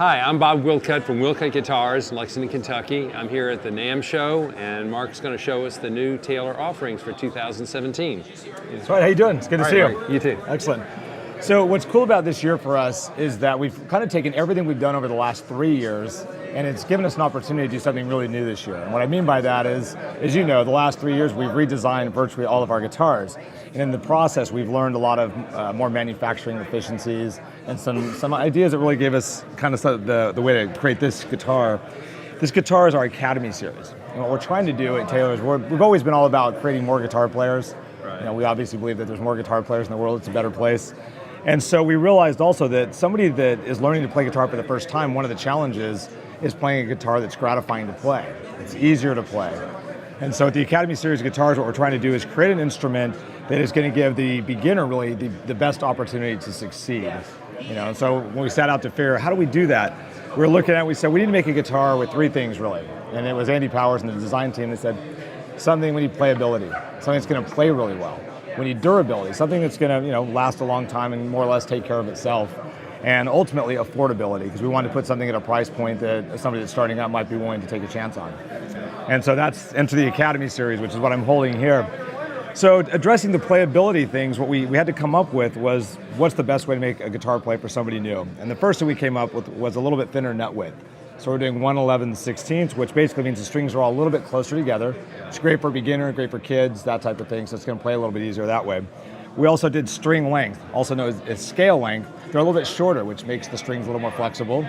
Hi, I'm Bob Willcutt from Willcutt Guitars in Lexington, Kentucky. I'm here at the NAMM show, and Marc's going to show us the new Taylor offerings for 2017. That's right, how you doing? It's good to see you. Marc, you too. Excellent. So what's cool about this year for us is that we've kind of taken everything we've done over the last 3 years, and it's given us an opportunity to do something really new this year. And what I mean by that is, as you know, the last 3 years we've redesigned virtually all of our guitars. And in the process, we've learned a lot of more manufacturing efficiencies and some ideas that really gave us kind of the way to create this guitar. This guitar is our Academy series. And what we're trying to do at Taylor is we've always been all about creating more guitar players. Right. You know, we obviously believe that there's more guitar players in the world, it's a better place. And so we realized also that somebody that is learning to play guitar for the first time, one of the challenges is playing a guitar that's gratifying to play. It's easier to play. And so at the Academy series of guitars, what we're trying to do is create an instrument that is going to give the beginner really the best opportunity to succeed. You know, and so when we set out to figure out how do we do that, we were looking at, we said we need to make a guitar with three things really. And it was Andy Powers and the design team that said, something, we need playability, something that's going to play really well. We need durability, something that's going to last a long time and more or less take care of itself. And ultimately affordability, because we wanted to put something at a price point that somebody that's starting out might be willing to take a chance on. And so that's into the Academy series, which is what I'm holding here. So addressing the playability things, what we had to come up with was what's the best way to make a guitar play for somebody new. And the first thing we came up with was a little bit thinner nut width. So we're doing 1/11/16, which basically means the strings are all a little bit closer together. It's great for beginner, great for kids, that type of thing, so it's going to play a little bit easier that way. We also did string length, also known as scale length. They're a little bit shorter, which makes the strings a little more flexible.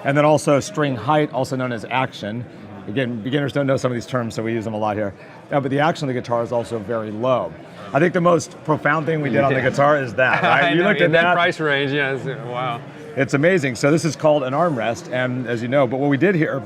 And then also string height, also known as action. Again, beginners don't know some of these terms, so we use them a lot here. But the action of the guitar is also very low. I think the most profound thing we did on the guitar is that, right? You looked at that price range, yeah, wow. It's amazing. So this is called an armrest, and as you know, but what we did here,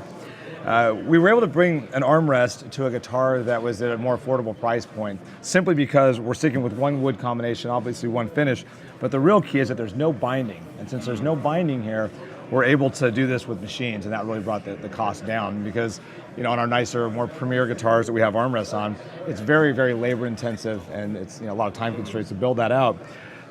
we were able to bring an armrest to a guitar that was at a more affordable price point, simply because we're sticking with one wood combination, obviously one finish, but the real key is that there's no binding. And since there's no binding here, we're able to do this with machines, and that really brought the cost down, because on our nicer, more premier guitars that we have armrests on, it's very, very labor intensive, and it's a lot of time constraints to build that out.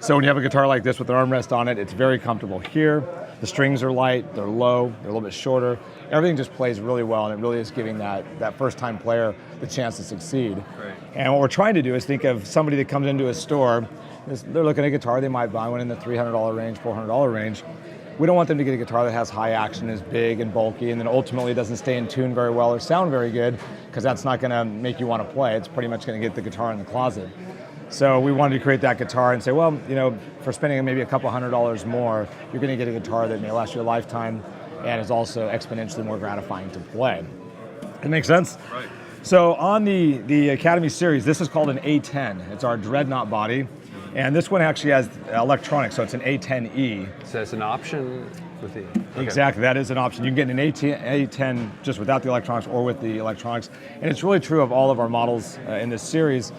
So when you have a guitar like this with an armrest on it, it's very comfortable here. The strings are light, they're low, they're a little bit shorter. Everything just plays really well, and it really is giving that first-time player the chance to succeed. Right. And what we're trying to do is think of somebody that comes into a store, they're looking at a guitar, they might buy one in the $300 range, $400 range. We don't want them to get a guitar that has high action, is big and bulky, and then ultimately doesn't stay in tune very well or sound very good, because that's not going to make you want to play. It's pretty much going to get the guitar in the closet. So we wanted to create that guitar and say, well, for spending maybe a couple $100 more, you're going to get a guitar that may last you a lifetime and is also exponentially more gratifying to play. It makes sense? Right. So on the Academy series, this is called an A10. It's our dreadnought body. And this one actually has electronics, so it's an A10E. So it's an option with the... Okay. Exactly, that is an option. You can get an A10 just without the electronics or with the electronics. And it's really true of all of our models in this series.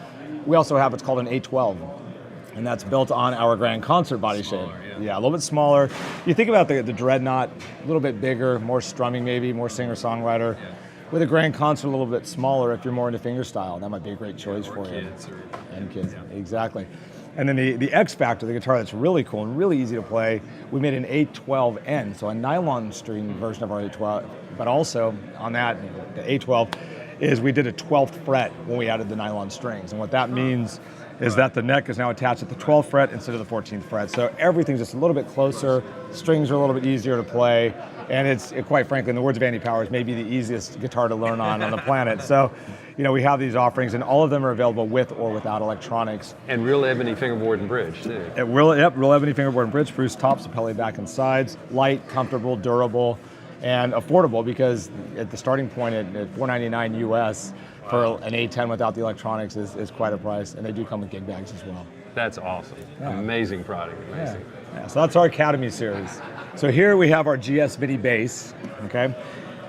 We also have what's called an A12, and that's built on our Grand Concert body shape. Yeah, a little bit smaller. You think about the Dreadnought, a little bit bigger, more strumming maybe, more singer-songwriter. Yeah. With a Grand Concert, a little bit smaller if you're more into fingerstyle. That might be a great choice for you. And kids, yeah. Exactly. And then the X factor, the guitar that's really cool and really easy to play, we made an A12N, so a nylon string version of our A12, but also on that, the A12, is we did a 12th fret when we added the nylon strings. And what that means is that the neck is now attached at the 12th fret instead of the 14th fret. So everything's just a little bit closer, strings are a little bit easier to play, and it's, quite frankly, in the words of Andy Powers, maybe the easiest guitar to learn on the planet. So, we have these offerings, and all of them are available with or without electronics. And real ebony fingerboard and bridge, too. Real ebony fingerboard and bridge, spruce tops, Sapelli back and sides, light, comfortable, durable, and affordable, because at the starting point at $499 US for an A10 without the electronics is quite a price, and they do come with gig bags as well. That's awesome. Yeah. Amazing product, amazing. Yeah, so that's our Academy series. So here we have our GS Mini bass, okay?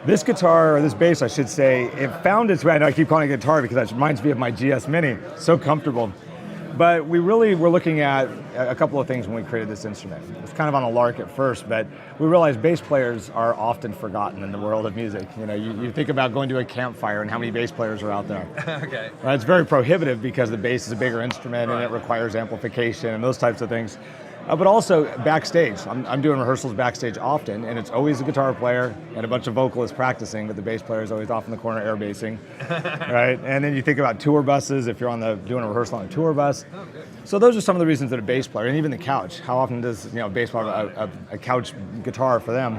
This guitar, or this bass I should say, it found its way, I know I keep calling it a guitar because that reminds me of my GS Mini, so comfortable. But we really were looking at a couple of things when we created this instrument. It's kind of on a lark at first, but we realized bass players are often forgotten in the world of music. You think about going to a campfire and how many bass players are out there. Okay. Right? It's very prohibitive because the bass is a bigger instrument and it requires amplification and those types of things. But also backstage. I'm doing rehearsals backstage often, and it's always a guitar player and a bunch of vocalists practicing, but the bass player is always off in the corner air bassing, right? And then you think about tour buses, if you're doing a rehearsal on a tour bus. So those are some of the reasons that a bass player, and even the couch, how often does a bass player have a couch guitar for them?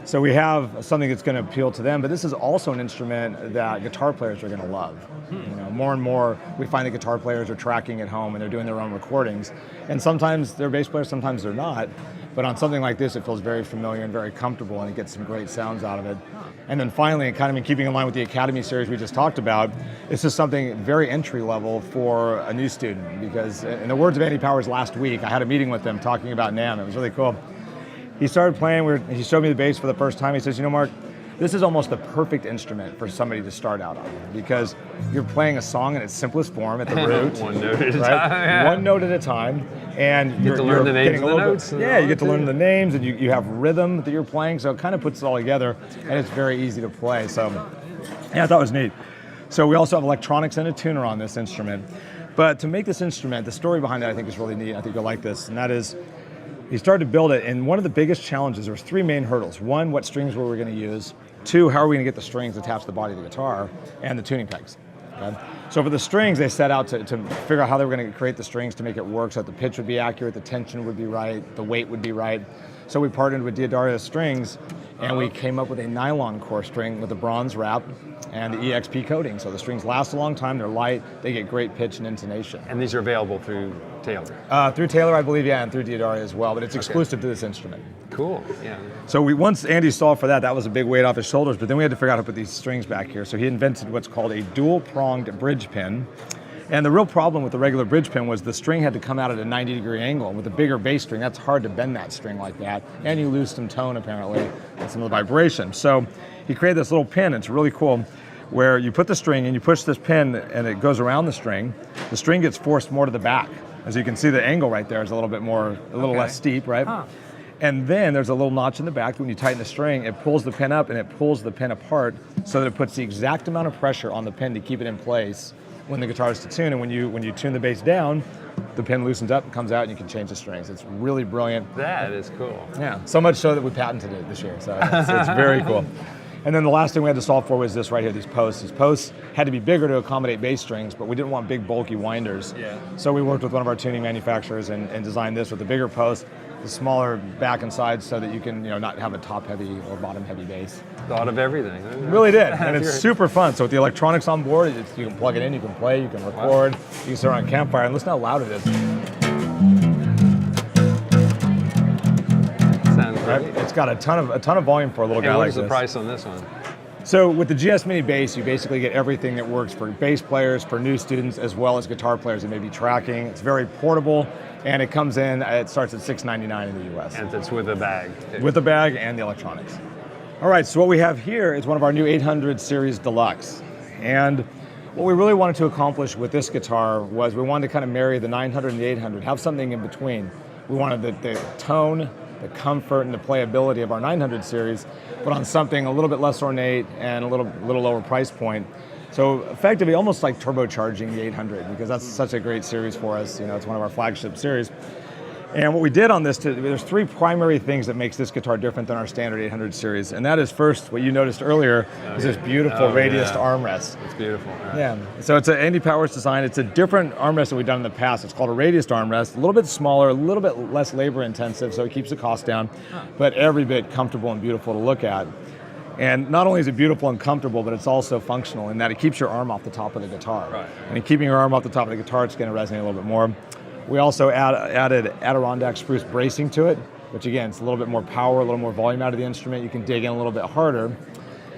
So we have something that's going to appeal to them, but this is also an instrument that guitar players are going to love. More and more, we find that guitar players are tracking at home and they're doing their own recordings. And sometimes they're bass players, sometimes they're not. But on something like this, it feels very familiar and very comfortable, and it gets some great sounds out of it. And then finally, kind of in keeping in line with the Academy series we just talked about, this is something very entry level for a new student, because in the words of Andy Powers last week, I had a meeting with him talking about NAMM. It was really cool. He started playing, he showed me the bass for the first time. He says, Marc, this is almost the perfect instrument for somebody to start out on, because you're playing a song in its simplest form at the root. One note at a time. Yeah. One note at a time. And you get to learn the names of the notes. Yeah, you get to learn the names, and you have rhythm that you're playing, so it kind of puts it all together, and it's very easy to play. So, yeah, I thought it was neat. So we also have electronics and a tuner on this instrument. But to make this instrument, the story behind it I think is really neat. I think you'll like this, and that is, he started to build it, and one of the biggest challenges, there was three main hurdles. One, what strings were we going to use? Two, how are we going to get the strings attached to the body of the guitar? And the tuning pegs. Okay? So for the strings, they set out to figure out how they were going to create the strings to make it work so that the pitch would be accurate, the tension would be right, the weight would be right. So we partnered with D'Addario Strings, and we came up with a nylon core string with a bronze wrap and the EXP coating. So the strings last a long time, they're light, they get great pitch and intonation. And these are available through Taylor? Through Taylor, I believe, yeah, and through D'Addario as well, but it's exclusive to this instrument. Cool, yeah. So once Andy solved for that was a big weight off his shoulders, but then we had to figure out how to put these strings back here. So he invented what's called a dual-pronged bridge pin. And the real problem with the regular bridge pin was the string had to come out at a 90-degree angle. And with a bigger bass string, that's hard to bend that string like that. And you lose some tone, apparently, and some of the vibration. So he created this little pin. It's really cool, where you put the string and you push this pin and it goes around the string. The string gets forced more to the back. As you can see, the angle right there is a little less steep, right? Huh. And then there's a little notch in the back. When you tighten the string, it pulls the pin up and it pulls the pin apart so that it puts the exact amount of pressure on the pin to keep it in place when the guitar is to tune. And when you tune the bass down, the pin loosens up and comes out and you can change the strings. It's really brilliant. That is cool. Yeah, so much so that we patented it this year. So it's very cool. And then the last thing we had to solve for was this right here, these posts. These posts had to be bigger to accommodate bass strings, but we didn't want big, bulky winders. Yeah. So we worked with one of our tuning manufacturers and designed this with a bigger post, the smaller back and sides, so that you can not have a top-heavy or bottom-heavy bass. Thought of everything. Really did, and it's super fun. So with the electronics on board, you can plug it in, you can play, you can record, you can sit around a campfire, and listen how loud it is. Right? It's got a ton of volume for a little guy like this. What is the price on this one? So with the GS Mini Bass, you basically get everything that works for bass players, for new students, as well as guitar players that may be tracking. It's very portable, and it comes in, it starts at $699 in the US. And it's with a bag. With the bag and the electronics. All right, so what we have here is one of our new 800 Series Deluxe. And what we really wanted to accomplish with this guitar was we wanted to kind of marry the 900 and the 800, have something in between. We wanted the tone, the comfort, and the playability of our 900 series, but on something a little bit less ornate and a little lower price point. So effectively, almost like turbocharging the 800, because that's such a great series for us. It's one of our flagship series. And what we did on this, there's three primary things that makes this guitar different than our standard 800 series. And that is, first, what you noticed earlier, is this beautiful radiused armrest. It's beautiful. Right. Yeah. So it's an Andy Powers design. It's a different armrest that we've done in the past. It's called a radiused armrest, a little bit smaller, a little bit less labor intensive, so it keeps the cost down, but every bit comfortable and beautiful to look at. And not only is it beautiful and comfortable, but it's also functional in that it keeps your arm off the top of the guitar. Right. And in keeping your arm off the top of the guitar, it's going to resonate a little bit more. We also added Adirondack spruce bracing to it, which again, it's a little bit more power, a little more volume out of the instrument. You can dig in a little bit harder.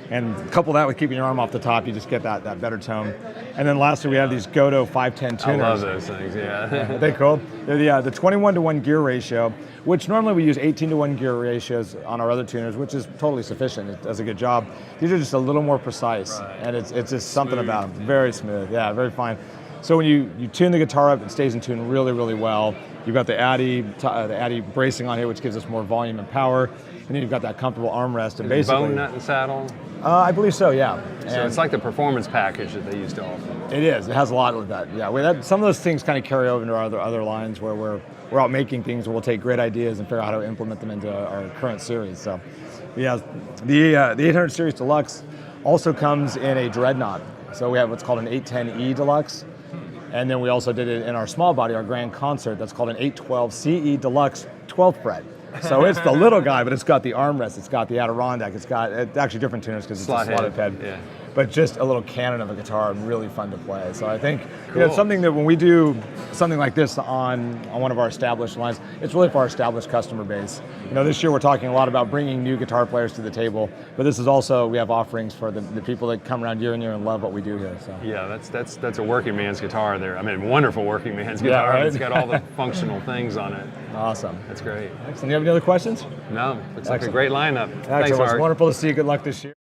And couple that with keeping your arm off the top, you just get that better tone. And then lastly, we have these Goto 510 tuners. I love those things, yeah. Are they cool? They're the 21-to-1 gear ratio, which normally we use 18-to-1 gear ratios on our other tuners, which is totally sufficient. It does a good job. These are just a little more precise, and it's just something about them. Very smooth, yeah, very fine. So when you tune the guitar up, it stays in tune really, really well. You've got the Addy bracing on here, which gives us more volume and power. And then you've got that comfortable armrest. And basically, bone nut and saddle? I believe so, yeah. So it's like the performance package that they used to offer. It is. It has a lot of that. Yeah, some of those things kind of carry over into our other lines where we're we're out making things. We'll take great ideas and figure out how to implement them into our current series. So, yeah, the 800 Series Deluxe also comes in a Dreadnought. So we have what's called an 810E Deluxe. And then we also did it in our small body, our Grand Concert, that's called an 812 CE Deluxe 12th fret. So it's the little guy, but it's got the armrest, it's got the Adirondack, it's actually different tuners because it's a slotted head. Yeah. But just a little cannon of a guitar and really fun to play. So I think it's something that when we do something like this on one of our established lines, it's really for our established customer base. This year we're talking a lot about bringing new guitar players to the table, but this is also, we have offerings for the people that come around year in year and love what we do here. So. Yeah, that's a working man's guitar there. I mean, wonderful working man's guitar. Yeah, right? It's got all the functional things on it. Awesome. That's great. Excellent. Do you have any other questions? No, looks like a great lineup. Excellent. Thanks, Well, Marc. it's wonderful to see you. Good luck this year.